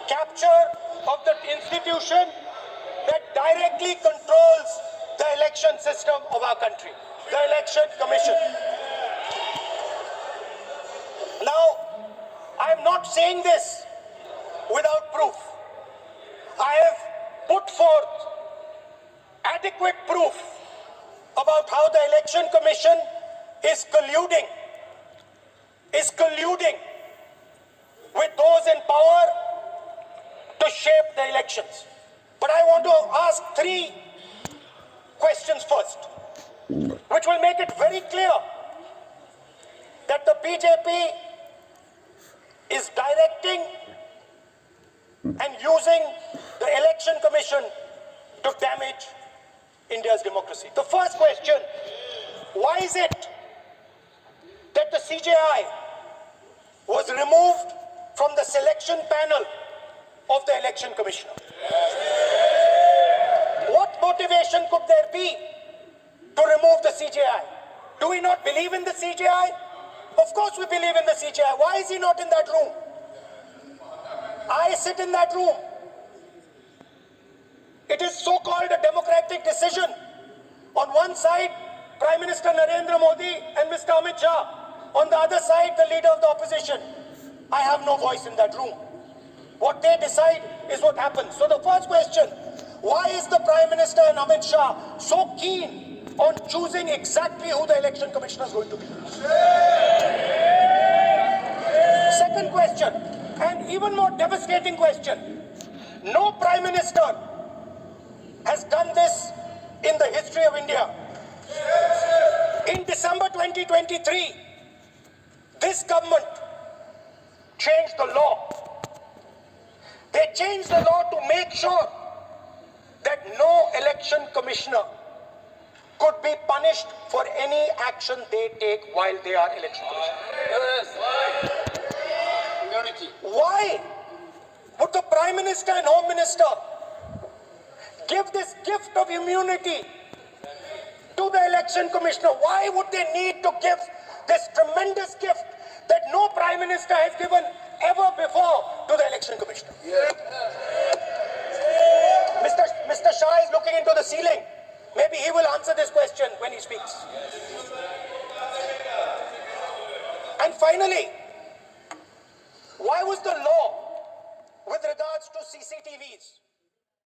capture of the institution that directly controls the election system of our country, the Election Commission. Now, I am not saying this without proof. I have put forth adequate proof about how the Election Commission is colluding with those in power to shape the elections. But I want to ask three questions first, which will make it very clear that the BJP is directing and using the Election Commission to damage India's democracy. The first question, why is it that the CJI was removed from the selection panel of the Election Commissioner? What motivation could there be to remove the CJI? Do we not believe in the CJI? Of course we believe in the CJI. Why is he not in that room? I sit in that room. It is so-called a democratic decision. On one side, Prime Minister Narendra Modi and Mr. Amit Shah. On the other side, the leader of the opposition. I have no voice in that room. What they decide is what happens. So the first question, why is the Prime Minister and Amit Shah so keen on choosing exactly who the Election Commissioner is going to be? Second question, and even more devastating question, no Prime Minister has done this in the history of India. In December 2023, this government changed the law. They changed the law to make sure that no election commissioner could be punished for any action they take while they are election commissioner. Yes. Why would the Prime Minister and Home Minister give this gift of immunity to the Election Commissioner? Why would they need to give this tremendous gift that no Prime Minister has given ever before to the Election Commissioner? Yeah. Mr. Shah is looking into the ceiling. Maybe he will answer this question when he speaks. And finally, why was the law with regards to CCTVs